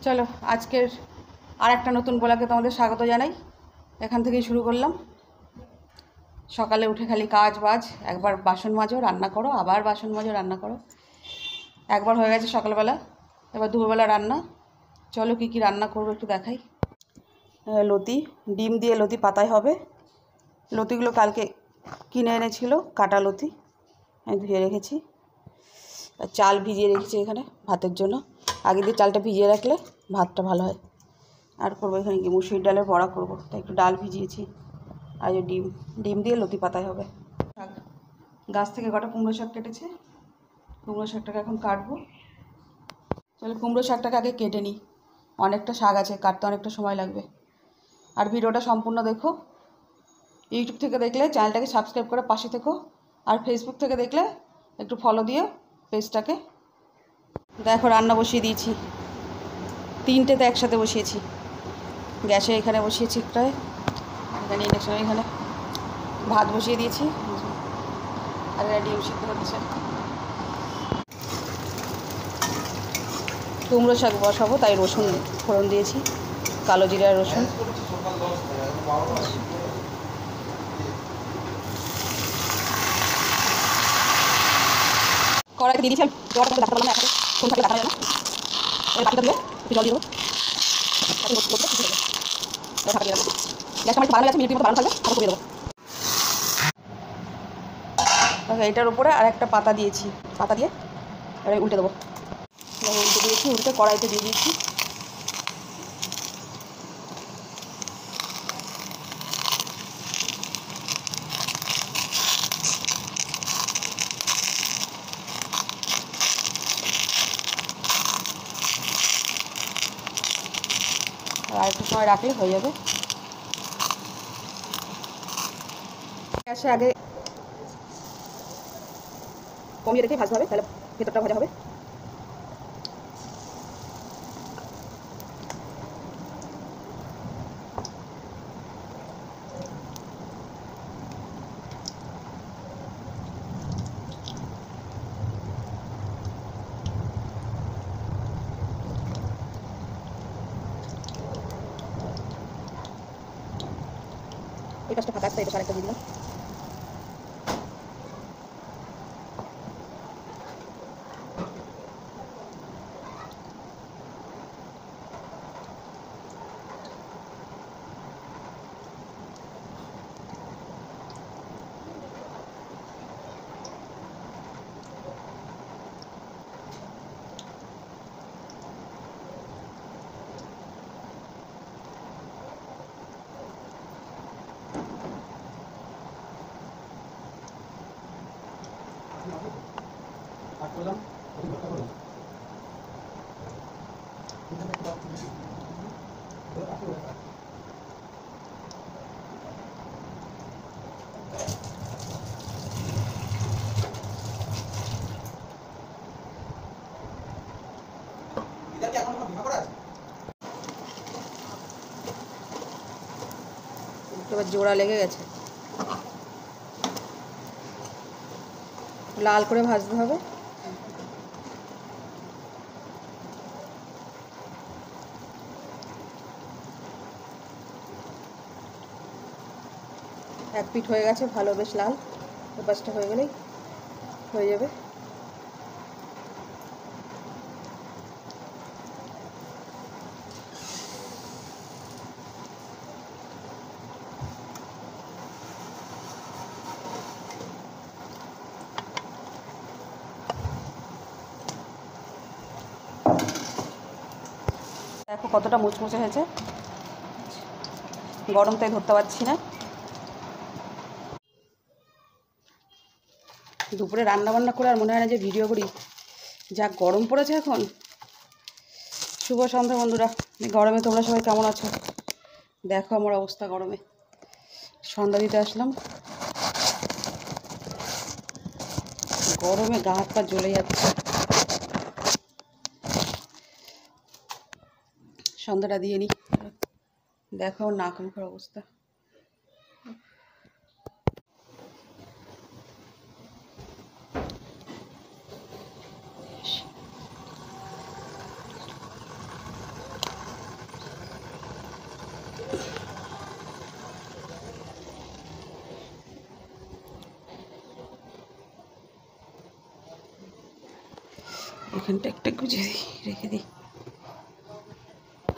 চলো আজকের আর একটা নতুন ব্লগে তোমাদের স্বাগত জানাই। এখান থেকেই শুরু করলাম। সকালে উঠে খালি কাজ বাজ, একবার বাসন মাজো রান্না করো, আবার বাসন মাজো রান্না করো। একবার হয়ে গেছে সকালবেলা, এবার দুপুরবেলা রান্না। চলো কি কি রান্না করবো একটু দেখাই। লতি, ডিম দিয়ে লতি পাতায় হবে। লতিগুলো কালকে কিনে এনেছিল, কাটা লতি, আমি ধুয়ে রেখেছি। চাল ভিজিয়ে রেখেছি এখানে ভাতের জন্য। আগে দিয়ে চালটা ভিজিয়ে রাখলে ভাতটা ভালো হয়। আর করবো এখানে কি মুসুরির ডালের বড়া করবো, তাই একটু ডাল ভিজিয়েছি। আর ডিম দিয়ে লতি পাতায় হবে। শাক, গাছ থেকে কটা কুমড়ো শাক কেটেছে, কুমড়ো শাকটাকে এখন কাটবো। তাহলে কুমড়ো শাকটাকে আগে কেটে নিই, অনেকটা শাক আছে, কাটতে অনেকটা সময় লাগবে। আর ভিডিওটা সম্পূর্ণ দেখো। ইউটিউব থেকে দেখলে চ্যানেলটাকে সাবস্ক্রাইব করে পাশে থেকো, আর ফেসবুক থেকে দেখলে একটু ফলো দিও পেজটাকে। দেখো রান্না বসিয়ে দিয়েছি, তিনটেতে একসাথে বসিয়েছি। গ্যাসে এখানে বসিয়েছি, এখানে ইন্ডাকশনে এখানে ভাত বসিয়ে দিয়েছি, আর ডিম সিদ্ধ হচ্ছে। কুমড়ো শাক বসাবো, তাই রসুন ফোড়ন দিয়েছি, কালো জিরা রসুন। কড়াইতে দিয়ে দিয়েছি, জলটা দেখাতে পারলাম না, এখন কোন থাকে দেখা যায় না। এর বাটিটা দিয়ে একটু জল দিয়ে দেবো, গ্যাসটা আমার একটু বাড়ানো আছে, মিনিটের মতো বাড়ানো থাকবে, আবার কমিয়ে দেবো। এইটার উপরে আর একটা পাতা দিয়েছি, পাতা দিয়ে এবার উল্টে দেবো। উল্টে দিয়েছি, উল্টে কড়াইতে দিয়ে দিয়েছি। আর একটু সময় রাখলে হয়ে যাবে। গ্যাসে আগে কমিয়ে রেখে ভাজতে হবে, তাহলে ভেতরটা ভাজা হবে। এই পাশটা ফাঁকা আছে, এটা আরেকটা দিয়ে দিলাম। এবার জোড়া লেগে গেছে, লাল করে ভাজতে হবে। এক পিঠ হয়ে গেছে ভালো, বেশ লাল। এ পাশটা হয়ে গেলেই হয়ে যাবে। দেখো কতটা মুচমুচে হয়েছে, গরম তাই ধরতে পারছি না। দুপুরে রান্না বান্না করে আর মনে হয় না যে ভিডিও করি, যা গরম পড়েছে এখন। শুভ সন্ধ্যা বন্ধুরা, গরমে তোমরা সবাই কেমন আছো? দেখো আমার অবস্থা গরমে, সন্ধ্যা দিতে আসলাম, গরমে গা হাত পা জ্বলে যাচ্ছে। সন্ধ্যাটা দিয়ে নিই। দেখো নাক মুখের অবস্থা। এখানটা একটা গুজে দিই, রেখে দিই।